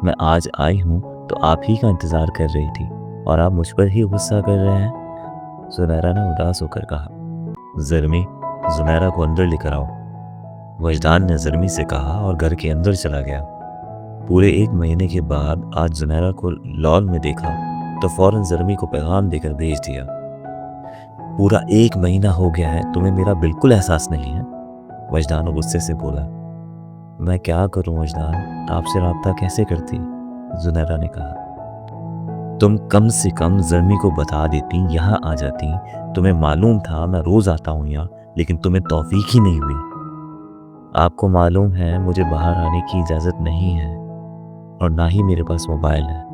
मैं आज आई हूँ तो आप ही का इंतज़ार कर रही थी और आप मुझ पर ही गुस्सा कर रहे हैं। ज़ुनैरा ने उदास होकर कहा। ज़रमी, ज़ुनैरा को अंदर लेकर आओ। वजदान ने ज़रमी से कहा और घर के अंदर चला गया। पूरे 1 महीने के बाद आज ज़ुनैरा को लॉन में देखा तो फ़ौरन ज़रमी को पैगाम देकर भेज दिया। पूरा 1 महीना हो गया है, तुम्हें मेरा बिल्कुल एहसास नहीं है। वजदान गुस्से से बोला। मैं क्या करूं वजदान, आपसे राब्ता कैसे करती? ज़ुनैरा ने कहा। तुम कम से कम ज़रमी को बता देती, यहाँ आ जाती। तुम्हें मालूम था मैं रोज़ आता हूँ यहाँ, लेकिन तुम्हें तौफीक ही नहीं हुई। आपको मालूम है मुझे बाहर आने की इजाज़त नहीं है और ना ही मेरे पास मोबाइल है।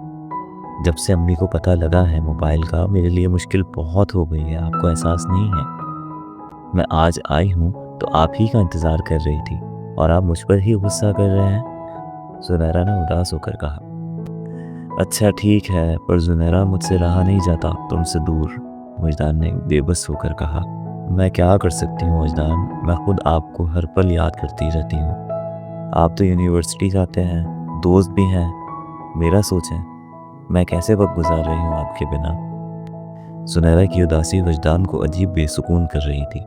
जब से अम्मी को पता लगा है मोबाइल का, मेरे लिए मुश्किल बहुत हो गई है, आपको एहसास नहीं है। मैं आज आई हूँ तो आप ही का इंतज़ार कर रही थी और आप मुझ पर ही गुस्सा कर रहे हैं। ज़ुनैरा ने उदास होकर कहा। अच्छा ठीक है, पर ज़ुनैरा मुझसे रहा नहीं जाता तुमसे दूर। वजदान ने बेबस होकर कहा। मैं क्या कर सकती हूँ वजदान, मैं खुद आपको हर पल याद करती रहती हूँ। आप तो यूनिवर्सिटी जाते हैं, दोस्त भी हैं। मेरा सोचें, मैं कैसे वक्त गुजार रही हूँ आपके बिना। ज़ुनैरा की उदासी वजदान को अजीब बेसुकून कर रही थी।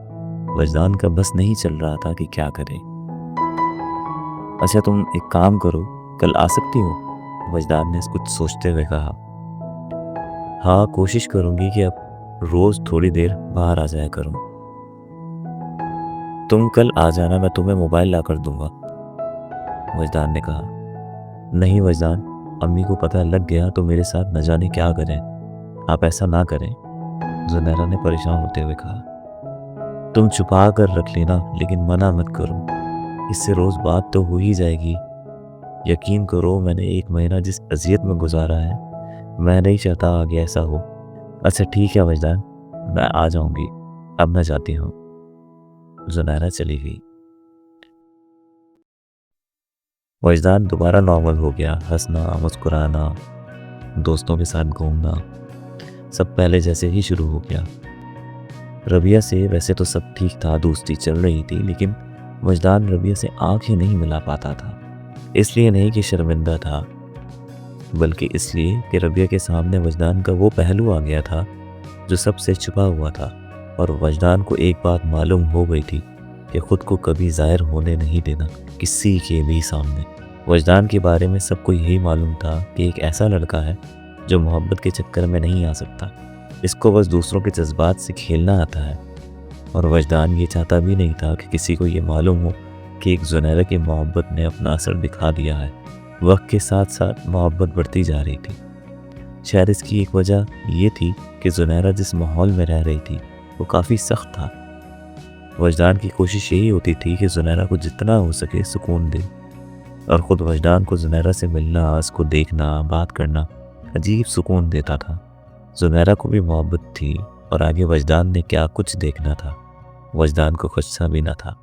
वजदान का बस नहीं चल रहा था कि क्या करे। अच्छा तुम एक काम करो, कल आ सकती हो? वजदान ने कुछ सोचते हुए कहा। हाँ, कोशिश करूंगी कि अब रोज़ थोड़ी देर बाहर आ जाया करूं। तुम कल आ जाना, मैं तुम्हें मोबाइल ला कर दूंगा। वजदान ने कहा। नहीं वजदान, अम्मी को पता लग गया तो मेरे साथ न जाने क्या करें। आप ऐसा ना करें, ज़ुनैरा ने परेशान होते हुए कहा। तुम छुपा कर रख लेना, लेकिन मना मत करो। इससे रोज़ बात तो हो ही जाएगी। यकीन करो, मैंने 1 महीना जिस अजियत में गुजारा है, मैं नहीं चाहता आगे ऐसा हो। अच्छा ठीक है वजदान, मैं आ जाऊंगी। अब मैं जाती हूँ। ज़ुनैरा चली गई। वजदान दोबारा नॉर्मल हो गया। हंसना, मुस्कुराना, दोस्तों के साथ घूमना, सब पहले जैसे ही शुरू हो गया। रबिया से वैसे तो सब ठीक था, दोस्ती चल रही थी, लेकिन वजदान रबिया से आंखें नहीं मिला पाता था। इसलिए नहीं कि शर्मिंदा था, बल्कि इसलिए कि रबिया के सामने वजदान का वो पहलू आ गया था जो सबसे छुपा हुआ था। और वजदान को एक बात मालूम हो गई थी कि खुद को कभी ज़ाहिर होने नहीं देना किसी के भी सामने। वजदान के बारे में सबको यही मालूम था कि एक ऐसा लड़का है जो मोहब्बत के चक्कर में नहीं आ सकता, इसको बस दूसरों के जज्बात से खेलना आता है। और वजदान ये चाहता भी नहीं था कि किसी को ये मालूम हो कि एक ज़ुनैरा की मोहब्बत ने अपना असर दिखा दिया है। वक्त के साथ साथ मोहब्बत बढ़ती जा रही थी। शायद इसकी एक वजह ये थी कि ज़ुनैरा जिस माहौल में रह रही थी वो काफ़ी सख्त था। वजदान की कोशिश यही होती थी कि ज़ुनैरा को जितना हो सके सुकून दे, और ख़ुद वजदान को ज़ुनैरा से मिलना, उसको देखना, बात करना अजीब सुकून देता था। ज़ुनैरा को भी मोहब्बत थी और आगे वजदान ने क्या कुछ देखना था, वजदान को खुद सा भी न था।